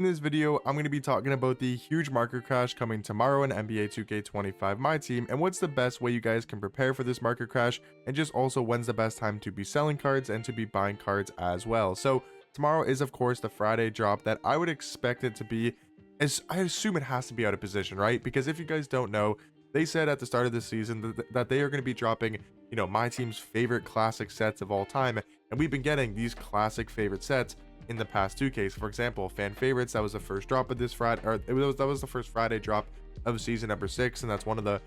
In this video, I'm going to be talking about the huge market crash coming tomorrow in NBA 2K25 My Team, and what's the best way you guys can prepare for this market crash, and just also when's the best time to be selling cards and to be buying cards as well. So tomorrow is of course the Friday drop that I would expect it to be, as I assume it has to be out of position, right? Because if you guys don't know, they said at the start of the season that they are going to be dropping, my team's favorite classic sets of all time, and we've been getting these classic favorite sets in the past 2Ks. For example, fan favorites, that was the first drop of this Friday, or that was the first Friday drop of season number 6, and that's one of the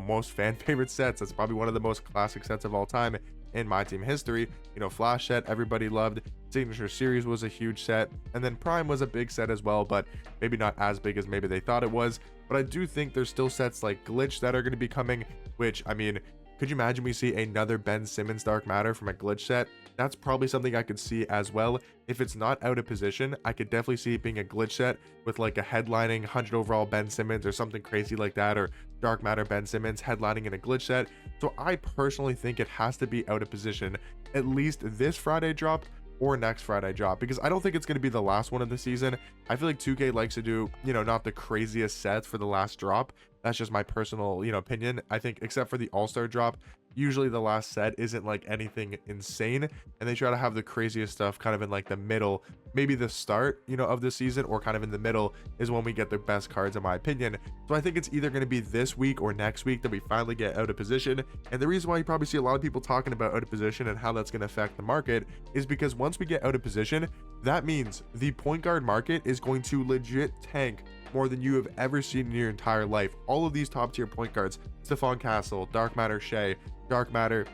most fan favorite sets. That's probably one of the most classic sets of all time in my team history. Flash set everybody loved, signature series was a huge set, and then prime was a big set as well, but maybe not as big as maybe they thought it was. But I do think there's still sets like glitch that are going to be coming, which, I mean, could you imagine we see another Ben Simmons Dark Matter from a glitch set? That's probably something I could see as well. If it's not out of position, I could definitely see it being a glitch set with like a headlining 100 overall Ben Simmons or something crazy like that, or Dark Matter Ben Simmons headlining in a glitch set. So I personally think it has to be out of position at least this Friday drop or next Friday drop, because I don't think it's going to be the last one of the season. I feel like 2K likes to do, not the craziest sets for the last drop. That's just my personal, opinion. I think except for the All-Star drop, usually the last set isn't like anything insane, and they try to have the craziest stuff kind of in like the middle, maybe the start, of the season, or kind of in the middle is when we get the best cards, in my opinion. So I think it's either going to be this week or next week that we finally get out of position. And the reason why you probably see a lot of people talking about out of position and how that's going to affect the market is because once we get out of position, that means the point guard market is going to legit tank more than you have ever seen in your entire life. All of these top tier point guards, Stephon Castle, Dark Matter Shea, Dark Matter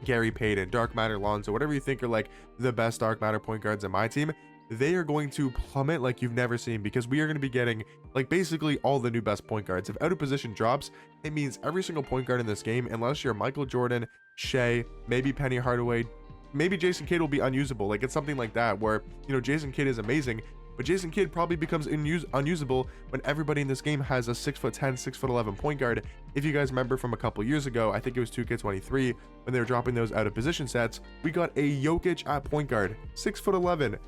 Gary Payton, Dark Matter Lonzo, whatever you think are like the best Dark Matter point guards in my team, they are going to plummet like you've never seen, because we are going to be getting like basically all the new best point guards. If out of position drops, it means every single point guard in this game, unless you're Michael Jordan, Shea, maybe Penny Hardaway, maybe Jason Kidd, will be unusable. Like it's something like that where, Jason Kidd is amazing, but Jason Kidd probably becomes unusable when everybody in this game has a 6'10", 6'11" point guard. If you guys remember from a couple years ago, I think it was 2K23, when they were dropping those out of position sets, we got a Jokic at point guard, 6'11".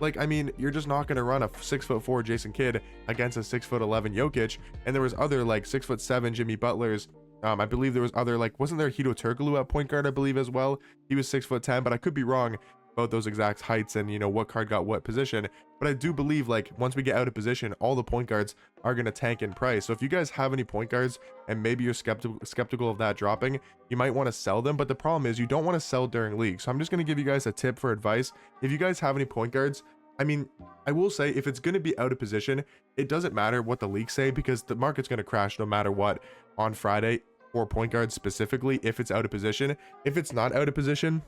Like, I mean, you're just not going to run a 6'4" Jason Kidd against a 6'11" Jokic. And there was other like 6'7" Jimmy Butlers. I believe there was other, like, wasn't there Hito Turkoglu at point guard, I believe, as well? He was 6'10", but I could be wrong about those exact heights and what card got what position. But I do believe, like, once we get out of position, all the point guards are going to tank in price. So if you guys have any point guards and maybe you're skeptical of that dropping, you might want to sell them. But the problem is you don't want to sell during league. So I'm just going to give you guys a tip for advice. If you guys have any point guards, I mean, I will say, if it's going to be out of position, it doesn't matter what the leaks say, because the market's going to crash no matter what on Friday for point guards specifically if it's out of position. If it's not out of position,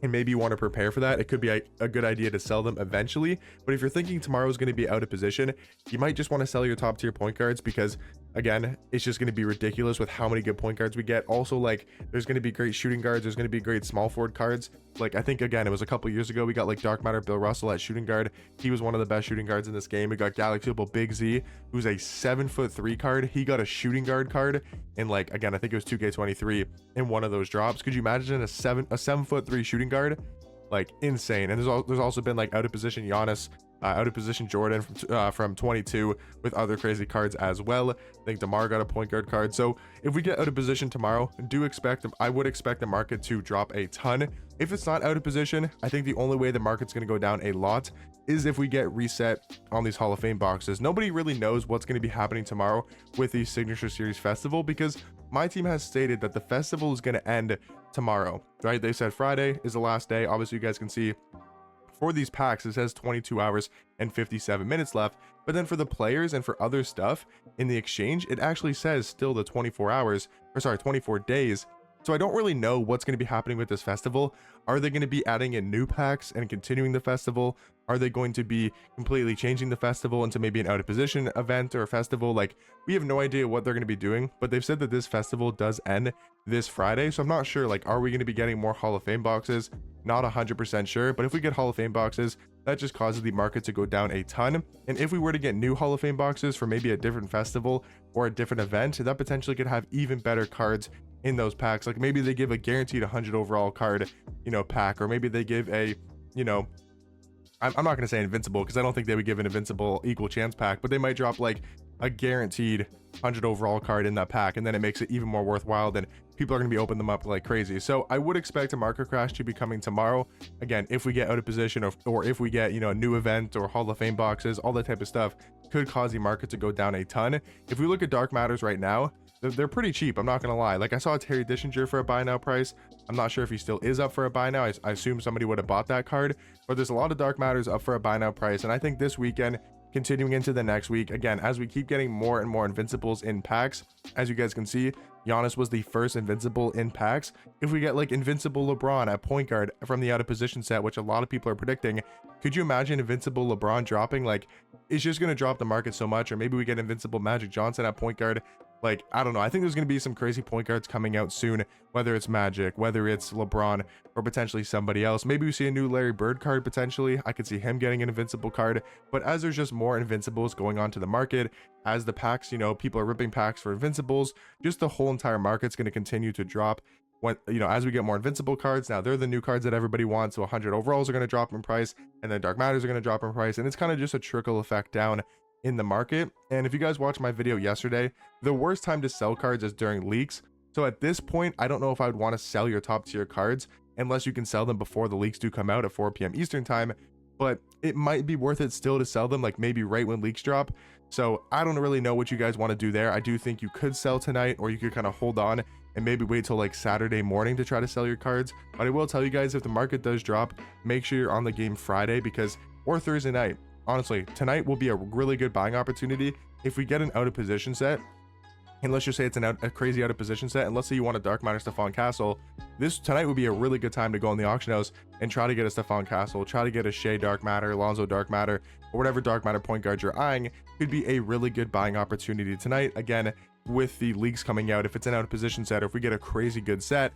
and maybe you want to prepare for that, it could be a good idea to sell them eventually. But if you're thinking tomorrow is going to be out of position, you might just want to sell your top tier point guards, because again, it's just going to be ridiculous with how many good point guards we get. Also, like, there's going to be great shooting guards, there's going to be great small forward cards. Like, I think again, it was a couple years ago, we got like Dark Matter Bill Russell at shooting guard. He was one of the best shooting guards in this game. We got Galaxy Opal Big Z, who's a 7'3" card. He got a shooting guard card in, like, again, I think it was 2K23 in one of those drops. Could you imagine a 7'3" shooting guard? Like, insane. And there's also been like out of position Giannis, out of position Jordan from 22, with other crazy cards as well. I think DeMar got a point guard card. So if we get out of position tomorrow, I would expect the market to drop a ton. If it's not out of position, I think the only way the market's going to go down a lot is if we get reset on these Hall of Fame boxes. Nobody really knows what's going to be happening tomorrow with the Signature Series Festival, because my team has stated that the festival is going to end tomorrow, right? They said Friday is the last day. Obviously, you guys can see for these packs, it says 22 hours and 57 minutes left. But then for the players and for other stuff in the exchange, it actually says still the 24 days. So I don't really know what's going to be happening with this festival. Are they going to be adding in new packs and continuing the festival? Are they going to be completely changing the festival into maybe an out of position event or a festival? Like, we have no idea what they're going to be doing, but they've said that this festival does end this Friday. So I'm not sure, like, are we going to be getting more Hall of Fame boxes? Not 100% sure, but if we get Hall of Fame boxes, that just causes the market to go down a ton. And if we were to get new Hall of Fame boxes for maybe a different festival or a different event, that potentially could have even better cards in those packs. Like, maybe they give a guaranteed 100 overall card, pack, or maybe they give a, I'm not going to say invincible because I don't think they would give an invincible equal chance pack, but they might drop like a guaranteed 100 overall card in that pack, and then it makes it even more worthwhile. Then people are going to be opening them up like crazy. So I would expect a marker crash to be coming tomorrow. Again, if we get out of position, or if we get, you know, a new event or Hall of Fame boxes, all that type of stuff could cause the market to go down a ton. If we look at Dark Matters right now, they're pretty cheap. I'm not gonna lie. Like, I saw a Terry Dishinger for a buy now price. I'm not sure if he still is up for a buy now. I assume somebody would have bought that card, but there's a lot of Dark Matters up for a buy now price. And I think this weekend, continuing into the next week, again, as we keep getting more and more invincibles in packs, as you guys can see, Giannis was the first invincible in packs. If we get like invincible LeBron at point guard from the out of position set, which a lot of people are predicting, could you imagine invincible LeBron dropping? Like, it's just going to drop the market so much. Or maybe we get invincible Magic Johnson at point guard. Like, I don't know. I think there's going to be some crazy point guards coming out soon, whether it's Magic, whether it's LeBron, or potentially somebody else. Maybe we see a new Larry Bird card potentially. I could see him getting an invincible card. But as there's just more invincibles going on to the market, as the packs, you know, people are ripping packs for invincibles, just the whole entire market's going to continue to drop. When, you know, as we get more invincible cards, now they're the new cards that everybody wants. So 100 overalls are going to drop in price, and then Dark Matters are going to drop in price. And it's kind of just a trickle effect down in the market. And if you guys watched my video yesterday, the worst time to sell cards is during leaks. So at this point, I don't know if I would want to sell your top tier cards unless you can sell them before the leaks do come out at 4 p.m. Eastern time, but it might be worth it still to sell them, like maybe right when leaks drop. So I don't really know what you guys want to do there. I do think you could sell tonight, or you could kind of hold on and maybe wait till like Saturday morning to try to sell your cards. But I will tell you guys, if the market does drop, make sure you're on the game Friday, because, or Thursday night. Honestly, tonight will be a really good buying opportunity. If we get an out of position set, and let's just say it's a crazy out of position set, and let's say you want a Dark Matter Stephon Castle, this tonight would be a really good time to go in the auction house and try to get a Stephon Castle, try to get a Shea Dark Matter, Lonzo Dark Matter, or whatever Dark Matter point guard you're eyeing. Could be a really good buying opportunity tonight. Again, with the leaks coming out, if it's an out of position set, or if we get a crazy good set,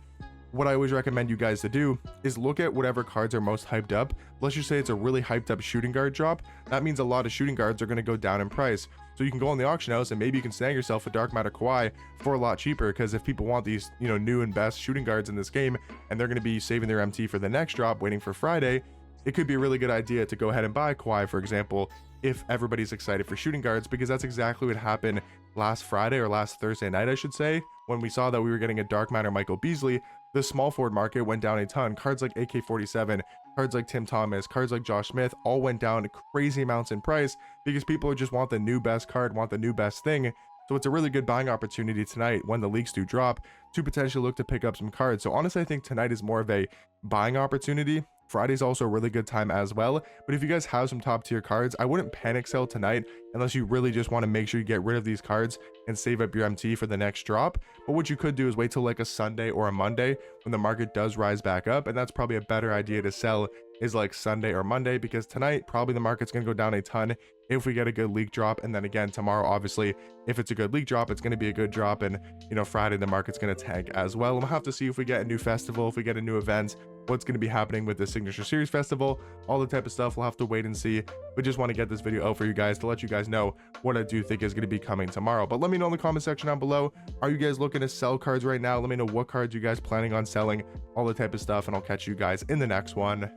what I always recommend you guys to do is look at whatever cards are most hyped up. Let's just say it's a really hyped up shooting guard drop. That means a lot of shooting guards are going to go down in price. So you can go in the auction house and maybe you can snag yourself a Dark Matter Kawhi for a lot cheaper, because if people want these, you know, new and best shooting guards in this game, and they're going to be saving their MT for the next drop, waiting for Friday, it could be a really good idea to go ahead and buy Kawhi, for example, if everybody's excited for shooting guards, because that's exactly what happened last Friday, or last Thursday night, I should say, when we saw that we were getting a Dark Matter Michael Beasley. The small forward market went down a ton. Cards like AK-47, cards like Tim Thomas, cards like Josh Smith all went down crazy amounts in price, because people just want the new best card, want the new best thing. So it's a really good buying opportunity tonight when the leaks do drop to potentially look to pick up some cards. So honestly, I think tonight is more of a buying opportunity. Friday's also a really good time as well. But if you guys have some top tier cards, I wouldn't panic sell tonight unless you really just want to make sure you get rid of these cards and save up your MT for the next drop. But what you could do is wait till like a Sunday or a Monday when the market does rise back up. And that's probably a better idea to sell, is like Sunday or Monday, because tonight probably the market's going to go down a ton if we get a good leak drop. And then again, tomorrow, obviously, if it's a good leak drop, it's going to be a good drop. And, you know, Friday, the market's going to tank as well. We'll have to see if we get a new festival, if we get a new event, what's going to be happening with the Signature Series Festival, all the type of stuff. We'll have to wait and see. But just want to get this video out for you guys to let you guys know what I do think is going to be coming tomorrow. But let me know in the comment section down below, are you guys looking to sell cards right now? Let me know what cards you guys planning on selling, all the type of stuff, and I'll catch you guys in the next one.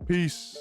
Peace.